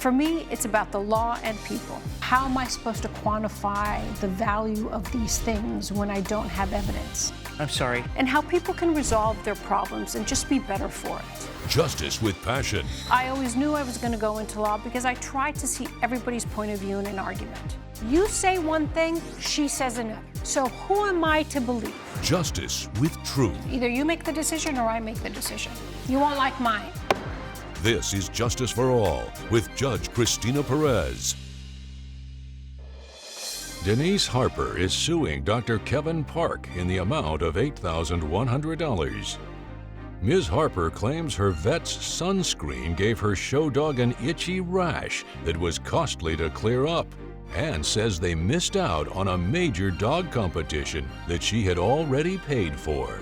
For me, it's about the law and people. How am I supposed to quantify the value of these things when I don't have evidence? I'm sorry. And how people can resolve their problems and just be better for it. Justice with passion. I always knew I was going to go into law because I tried to see everybody's point of view in an argument. You say one thing, she says another. So who am I to believe? Justice with truth. Either you make the decision or I make the decision. You won't like mine. This is Justice for All with Judge Cristina Perez. Denise Harper is suing Dr. Kevin Park in the amount of $8,100. Ms. Harper claims her vet's sunscreen gave her show dog an itchy rash that was costly to clear up, and says they missed out on a major dog competition that she had already paid for.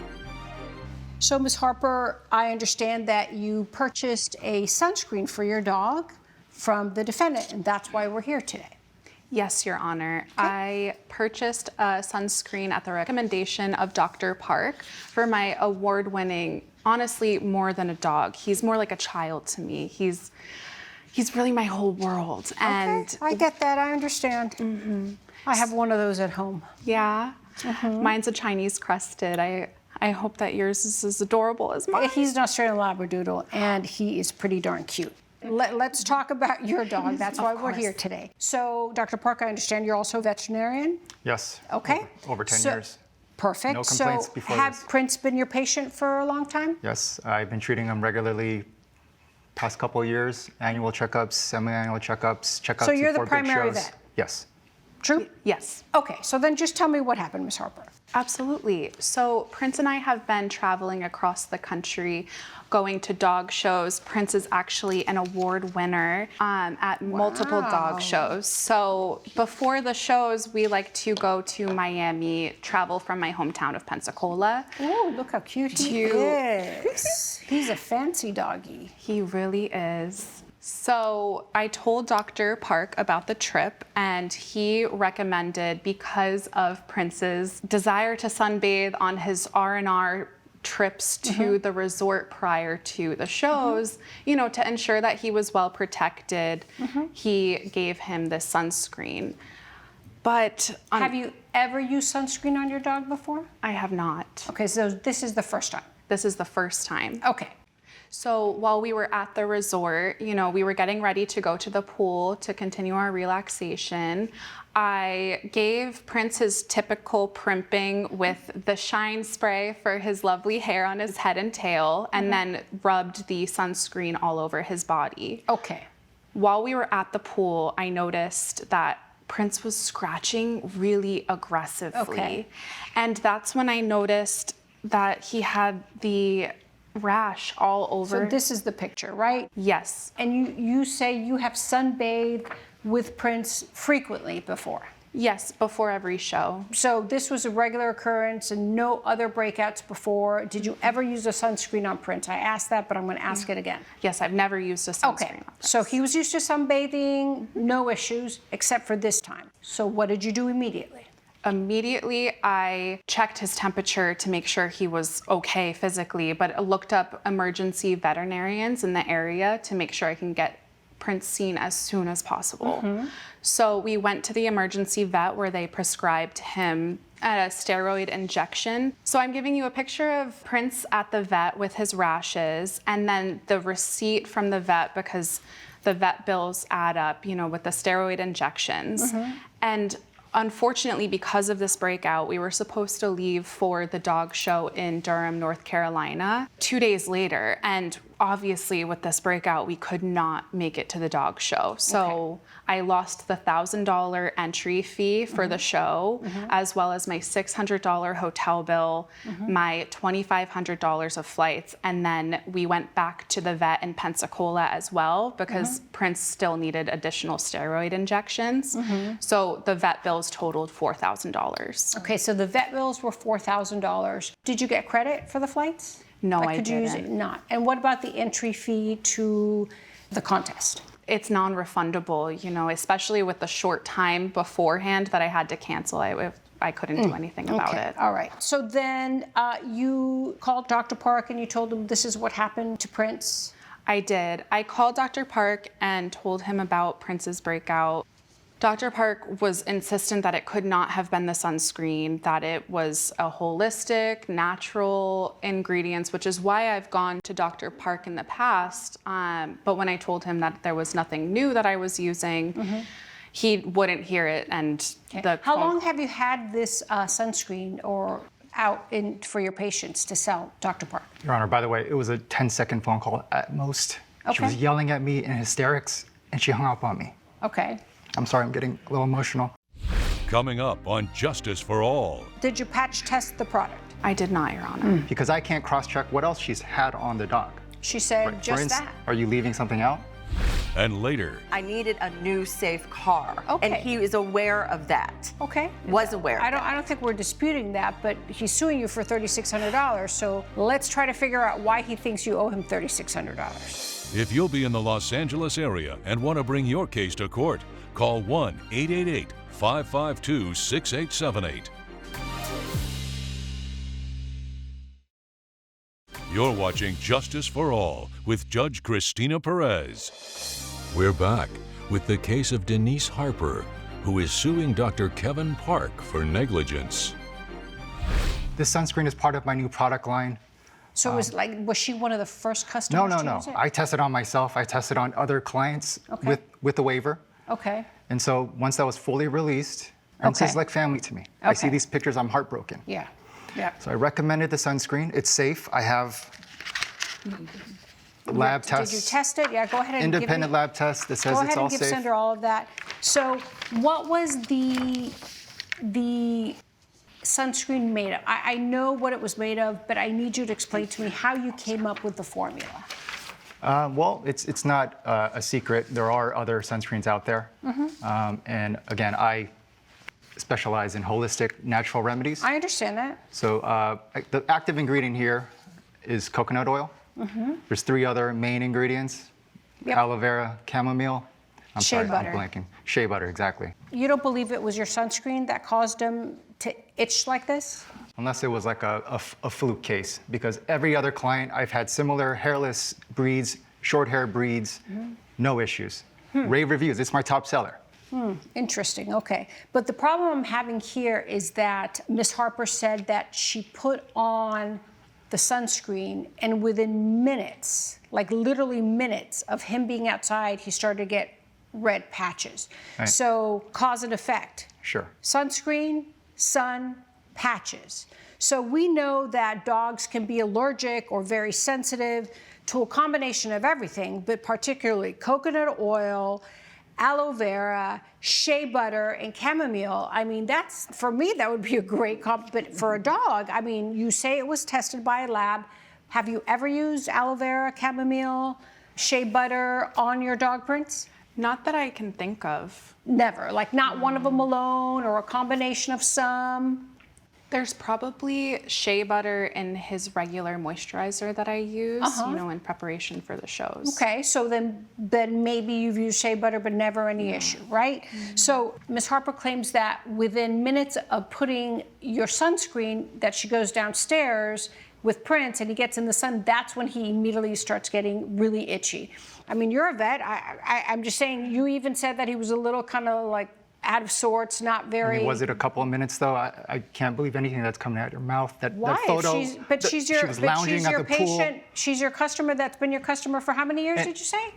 So, Ms. Harper, I understand that you purchased a sunscreen for your dog from the defendant, and that's why we're here today. Yes, Your Honor. Okay. I purchased a sunscreen at the recommendation of Dr. Park for my award-winning, honestly, more than a dog. He's more like a child to me. He's really my whole world. And okay, I get that, I understand. Mm-hmm. I have one of those at home. Yeah? Mm-hmm. Mine's a Chinese crested. I hope that yours is as adorable as mine. He's an Australian Labradoodle, and he is pretty darn cute. Let's talk about your dog. That's why we're here today. So, Dr. Park, I understand you're also a veterinarian? Yes. Okay. Over 10 years. Perfect. No complaints before have this. Prince been your patient for a long time? Yes, I've been treating him regularly past couple of years, annual checkups, semi-annual checkups, So you're the before big primary shows. vet? Yes. True? Yes. Okay, so then just tell me what happened, Ms. Harper. Absolutely. So Prince and I have been traveling across the country, going to dog shows. Prince is actually an award winner at multiple dog shows. So before the shows, we like to go to Miami, travel from my hometown of Pensacola. Oh, look how cute he is. He's a fancy doggy. He really is. So I told Dr. Park about the trip, and he recommended, because of Prince's desire to sunbathe on his R&R trips to the resort prior to the shows, you know, to ensure that he was well protected, he gave him this sunscreen. But have you ever used sunscreen on your dog before? I have not. Okay, so this is the first time. This is the first time. Okay. So while we were at the resort, you know, we were getting ready to go to the pool to continue our relaxation. I gave Prince his typical primping with the shine spray for his lovely hair on his head and tail, and then rubbed the sunscreen all over his body. Okay. While we were at the pool, I noticed that Prince was scratching really aggressively. Okay. And that's when I noticed that he had the rash all over. So this is the picture, right? Yes. And you say you have sunbathed with Prince frequently before? Yes, before every show. So this was a regular occurrence and no other breakouts before. Did you ever use a sunscreen on Prince? I asked that, but I'm going to ask it again. Yes, I've never used a sunscreen. Okay, on Prince. so he was used to sunbathing, no issues, except for this time. So what did you do immediately? Immediately, I checked his temperature to make sure he was okay physically, but I looked up emergency veterinarians in the area to make sure I can get Prince seen as soon as possible. So we went to the emergency vet where they prescribed him a steroid injection. So I'm giving you a picture of Prince at the vet with his rashes, and then the receipt from the vet, because the vet bills add up, you know, with the steroid injections. And unfortunately, because of this breakout, we were supposed to leave for the dog show in Durham, North Carolina 2 days later. And obviously with this breakout, we could not make it to the dog show. So I lost the $1,000 entry fee for the show, as well as my $600 hotel bill, my $2,500 of flights. And then we went back to the vet in Pensacola as well, because Prince still needed additional steroid injections. So the vet bills totaled $4,000. Okay, so the vet bills were $4,000. Did you get credit for the flights? No, Like, I could you use it? didn't. Not. And what about the entry fee to the contest? It's non-refundable, you know, especially with the short time beforehand that I had to cancel. I couldn't do anything about it. All right. So then you called Dr. Park and you told him this is what happened to Prince? I did. I called Dr. Park and told him about Prince's breakout. Dr. Park was insistent that it could not have been the sunscreen, that it was a holistic, natural ingredients, which is why I've gone to Dr. Park in the past. But when I told him that there was nothing new that I was using, he wouldn't hear it. And How long have you had this sunscreen or out for your patients to sell, Dr. Park? Your Honor, by the way, it was a 10-second phone call at most. She Okay. was yelling at me in hysterics, and she hung up on me. Okay. I'm sorry, I'm getting a little emotional. Coming up on Justice for All. Did you patch test the product? I did not, Your Honor. Because I can't cross-check what else she's had on the dog. She said Right, for just instance, that. are you leaving something out? And later, I needed a new safe car. Okay. And he is aware of that. Okay. Was aware of I don't think we're disputing that, but he's suing you for $3,600. So let's try to figure out why he thinks you owe him $3,600. if you'll be in the Los Angeles area and want to bring your case to court, call 1-888-552-6878. You're watching Justice for All with Judge Cristina Perez. We're back with the case of Denise Harper, who is suing Dr. Kevin Park for negligence. This sunscreen is part of my new product line. So was she one of the first customers No. to use it? I tested on myself. I tested on other clients Okay. with the waiver. Okay. And so once that was fully released, Prince is Okay. like family to me. I see Okay. these pictures, I'm heartbroken. Yeah. Yeah. So I recommended the sunscreen. It's safe. I have lab tests. Did you test it? Yeah, go ahead and Independent give me, lab test that says Go it's ahead all and give safe. Senator all of that. So what was the sunscreen made of? I know what it was made of, but I need you to explain to me how you came up with the formula. Well, it's not a secret. There are other sunscreens out there. And again, I specialize in holistic natural remedies. I understand that. So the active ingredient here is coconut oil. There's 3 other main ingredients. Yep. Aloe vera, chamomile. Shea butter. I'm blanking. Shea butter, exactly. You don't believe it was your sunscreen that caused him to itch like this? Unless it was like a fluke case, because every other client I've had similar hairless breeds, short hair breeds, no issues. Rave reviews, it's my top seller. Interesting, okay. But the problem I'm having here is that Ms. Harper said that she put on the sunscreen and within minutes, like literally minutes of him being outside, he started to get red patches. Right. So cause and effect. Sure. Sunscreen, sun, patches. So we know that dogs can be allergic or very sensitive to a combination of everything, but particularly coconut oil, aloe vera, shea butter, and chamomile. I mean, that's, for me, that would be a great comp, but for a dog, I mean, you say it was tested by a lab. Have you ever used aloe vera, chamomile, shea butter on your dog, Prince? Not that I can think of. Never, like not one of them alone or a combination of some? There's probably shea butter in his regular moisturizer that I use, in preparation for the shows. Okay, so then maybe you've used shea butter but never any issue, right? So Ms. Harper claims that within minutes of putting your sunscreen, that she goes downstairs with Prince and he gets in the sun, that's when he immediately starts getting really itchy. I mean, you're a vet. I'm just saying, you even said that he was a little kind of like out of sorts, not very... I mean, was it a couple of minutes though? I can't believe anything that's coming out of your mouth. Why? That photo, She was lounging at the patient. Pool. She's your customer that's been your customer for how many years, did you say?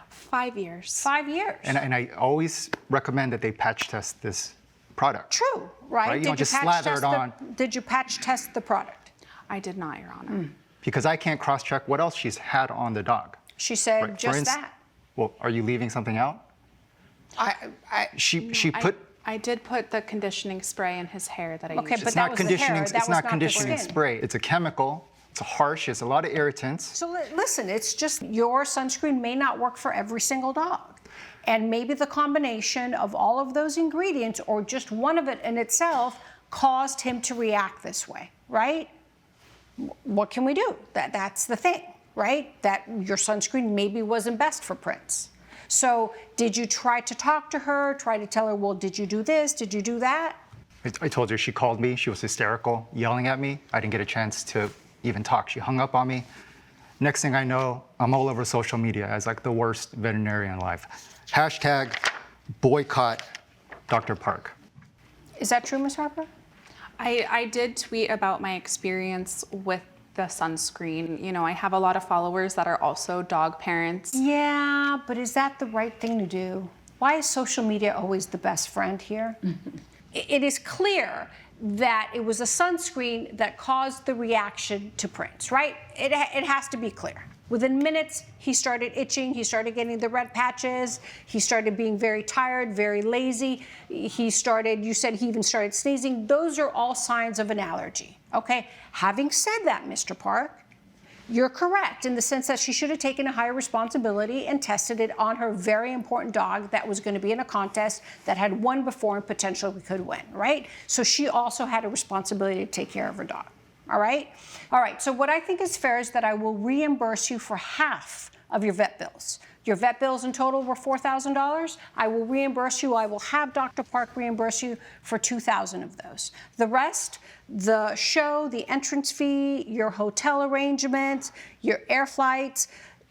5 years. 5 years. And I always recommend that they patch test this product. True, right? You don't just slather it on. Did you patch test the product? I did not, Your Honor. Because I can't cross-check what else she's had on the dog. She said Right, for just instance- that. Well, are you leaving something out? She put... I did put the conditioning spray in his hair that I used. Okay, but It's that not was the conditioning. hair. That It's was not not the conditioning skin. spray. It's a chemical. It's harsh. It's a lot of irritants. So listen, it's just your sunscreen may not work for every single dog. And maybe the combination of all of those ingredients or just one of it in itself caused him to react this way, right? What can we do? That's the thing, right? That your sunscreen maybe wasn't best for Prince. So did you try to talk to her, try to tell her, well, did you do this? Did you do that? I told you, she called me. She was hysterical, yelling at me. I didn't get a chance to even talk. She hung up on me. Next thing I know, I'm all over social media as like the worst veterinarian alive. Hashtag boycott Dr. Park. Is that true, Ms. Harper? I did tweet about my experience with the sunscreen. You know, I have a lot of followers that are also dog parents. Yeah, but is that the right thing to do? Why is social media always the best friend here? It is clear that it was a sunscreen that caused the reaction to Prince, right? It has to be clear. Within minutes, he started itching, he started getting the red patches, he started being very tired, very lazy. You said he even started sneezing. Those are all signs of an allergy, okay? Having said that, Mr. Park, you're correct in the sense that she should have taken a higher responsibility and tested it on her very important dog that was going to be in a contest that had won before and potentially could win, right? So she also had a responsibility to take care of her dog, all right? All right, so what I think is fair is that I will reimburse you for half of your vet bills. Your vet bills in total were $4,000. I will reimburse you. I will have Dr. Park reimburse you for $2,000 of those. The rest, the show, the entrance fee, your hotel arrangements, your air flights,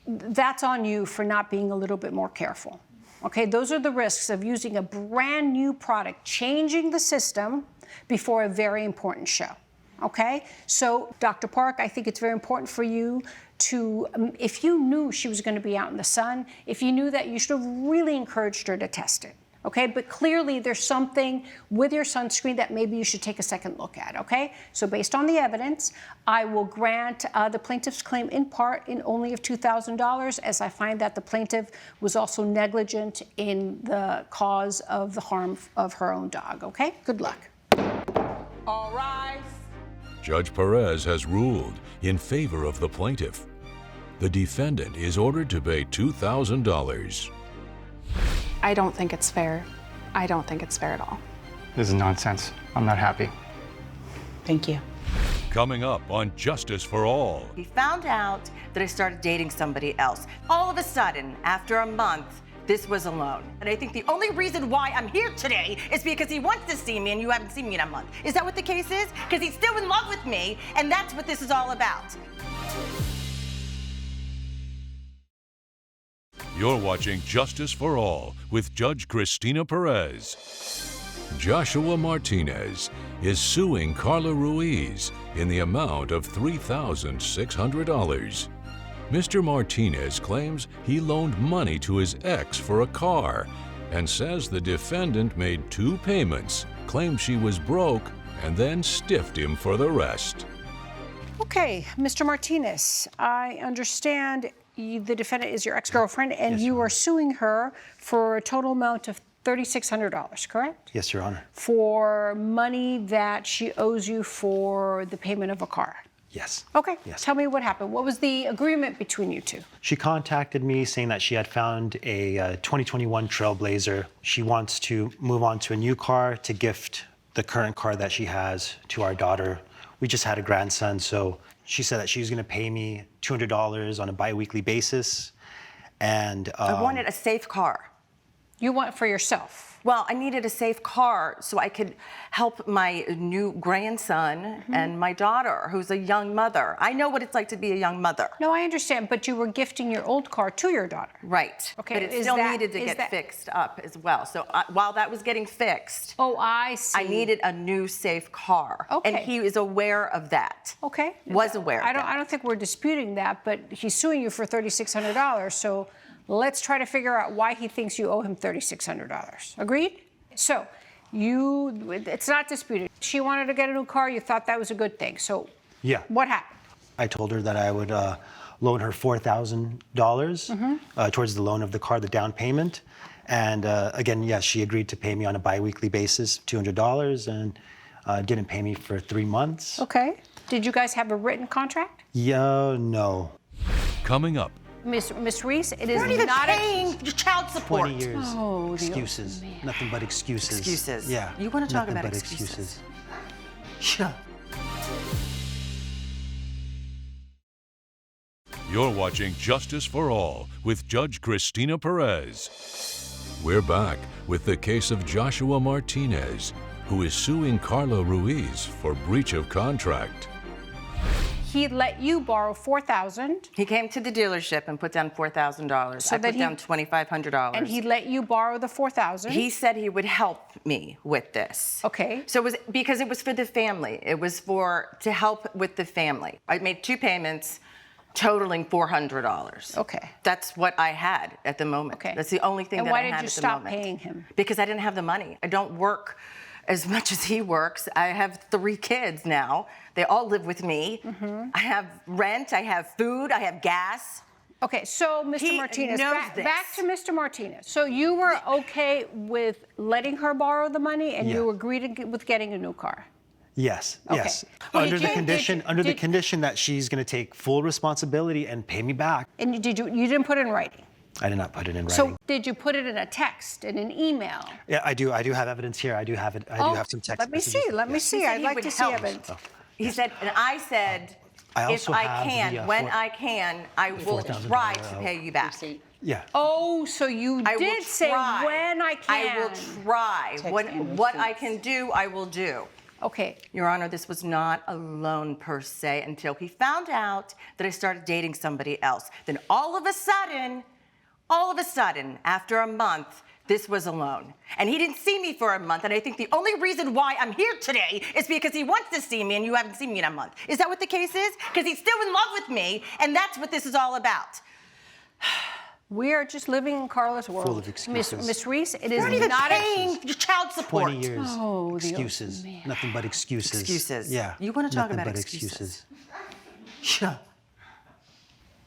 that's on you for not being a little bit more careful. Okay, those are the risks of using a brand new product, changing the system before a very important show. Okay, so Dr. Park, I think it's very important for you to, if you knew she was going to be out in the sun, if you knew that, you should have really encouraged her to test it. Okay, but clearly there's something with your sunscreen that maybe you should take a second look at. Okay, so based on the evidence, I will grant the plaintiff's claim in part in only of $2,000, as I find that the plaintiff was also negligent in the cause of the harm of her own dog. Okay, good luck. All rise. Judge Perez has ruled in favor of the plaintiff. The defendant is ordered to pay $2,000. I don't think it's fair. I don't think it's fair at all. This is nonsense. I'm not happy. Thank you. Coming up on Justice for All. He found out that I started dating somebody else. All of a sudden, after a month, this was alone. And I think the only reason why I'm here today is because he wants to see me and you haven't seen me in a month. Is that what the case is? Because he's still in love with me, and that's what this is all about. You're watching Justice for All with Judge Cristina Perez. Joshua Martinez is suing Carla Ruiz in the amount of $3,600. Mr. Martinez claims he loaned money to his ex for a car and says the defendant made 2 payments, claimed she was broke, and then stiffed him for the rest. Okay, Mr. Martinez, I understand the defendant is your ex-girlfriend and you are suing her for a total amount of $3,600, correct? Yes, Your Honor. For money that she owes you for the payment of a car. Yes. Okay, Yes. Tell me what happened. What was the agreement between you two? She contacted me saying that she had found a 2021 Trailblazer. She wants to move on to a new car to gift the current car that she has to our daughter. We just had a grandson, so she said that she was going to pay me $200 on a bi-weekly basis. And I wanted a safe car. You want it for yourself? Well, I needed a safe car so I could help my new grandson and my daughter, who's a young mother. I know what it's like to be a young mother. No, I understand, but you were gifting your old car to your daughter. Right. Okay, But it is still that- needed to is get that- fixed up as well. So while that was getting fixed, Oh, I see. I needed a new safe car. Okay. And he is aware of that. Okay. Was aware of I that. don't think we're disputing that, but he's suing you for $3,600, so let's try to figure out why he thinks you owe him $3,600. Agreed? So it's not disputed. She wanted to get a new car. You thought that was a good thing. So yeah, what happened? I told her that I would loan her $4,000 towards the loan of the car, the down payment. And again, yes, she agreed to pay me on a bi-weekly basis, $200, and didn't pay me for 3 months. Okay. Did you guys have a written contract? Yeah, no. Coming up, Miss Ruiz, it is You're not even not paying your child support. 20 years. Oh, the excuses. Nothing but excuses. Excuses. Yeah. You want to talk nothing about but excuses? Yeah. you're watching Justice for All with Judge Cristina Perez. We're back with the case of Joshua Martinez, who is suing Carla Ruiz for breach of contract. he let you borrow $4,000. He came to the dealership and put down $4,000. So I that put down $2,500. And he let you borrow the $4,000. He said he would help me with this. Okay. So it was because it was for the family. It was to help with the family. I made 2 payments totaling $400. Okay. That's what I had at the moment. Okay. That's the only thing And that I why had did you at the stop moment. paying him? Because I didn't have the money. I don't work as much as he works. I have 3 kids now. They all live with me. Mm-hmm. I have rent, I have food, I have gas. Okay, so Mr. He Martinez, knows back this. to Mr. Martinez. So you were okay with letting her borrow the money, and Yeah. you agreed with getting a new car. Yes, Okay. yes. Well, Under you the can't- condition, did- under the did- condition that she's going to take full responsibility and pay me back. And you didn't put it in writing. I did not put it in writing. So did you put it in a text, in an email? Yeah, I do. I do have evidence here. I do have it. I do have some text Let me messages. see. Let me Yes. see. He said I'd he like would to see help. evidence. He said, and I said, I if also I have can, the, when four- I can, I will $4,000 try to pay you back. Yeah. Oh, so you I will did say try. when I can. I will try. What I can do, I will do. Okay. Your Honor, this was not a loan per se until he found out that I started dating somebody else. Then all of a sudden, after a month, this was a loan. And he didn't see me for a month, and I think the only reason why I'm here today is because he wants to see me and you haven't seen me in a month. Is that what the case is? Because he's still in love with me, and that's what this is all about. We are just living in Carla's world. Full of excuses. Miss Ruiz, it is You're not even not paying your child support. 20 years. Oh, the excuses. man. Nothing but excuses. Excuses. Yeah. You wanna talk nothing about but excuses. Yeah.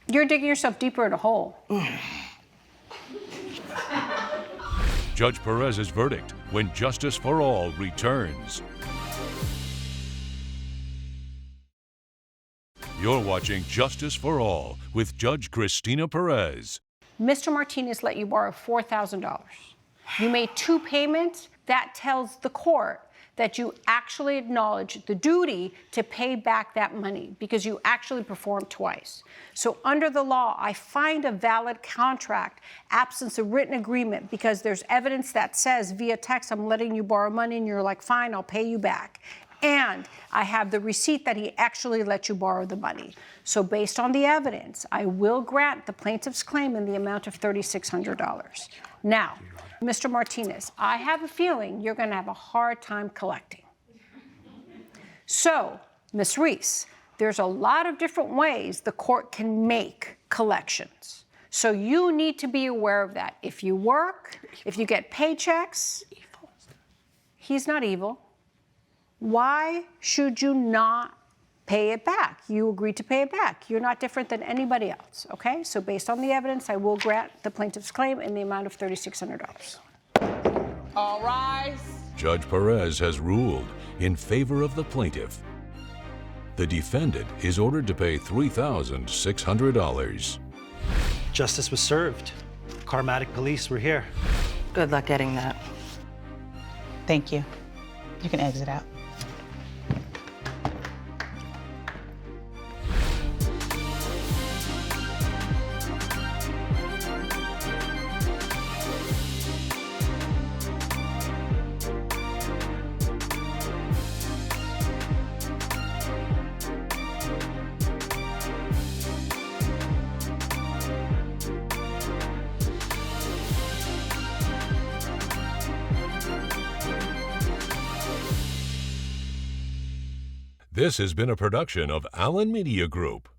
You're digging yourself deeper in a hole. Judge Perez's verdict when Justice for All returns. You're watching Justice for All with Judge Cristina Perez. Mr. Martinez let you borrow $4,000. You made 2 payments. That tells the court that you actually acknowledge the duty to pay back that money because you actually performed twice. So under the law, I find a valid contract, absence of written agreement, because there's evidence that says via text, I'm letting you borrow money, and you're like, fine, I'll pay you back. And I have the receipt that he actually let you borrow the money. So based on the evidence, I will grant the plaintiff's claim in the amount of $3,600. Now, Mr. Martinez, I have a feeling you're going to have a hard time collecting. So, Ms. Ruiz, there's a lot of different ways the court can make collections. So you need to be aware of that. If you work, if you get paychecks, he's not evil. Why should you not pay it back? You agreed to pay it back. You're not different than anybody else, okay? So based on the evidence, I will grant the plaintiff's claim in the amount of $3,600. All rise. Judge Perez has ruled in favor of the plaintiff. The defendant is ordered to pay $3,600. Justice was served. Carmatic police were here. Good luck getting that. Thank you. You can exit out. This has been a production of Allen Media Group.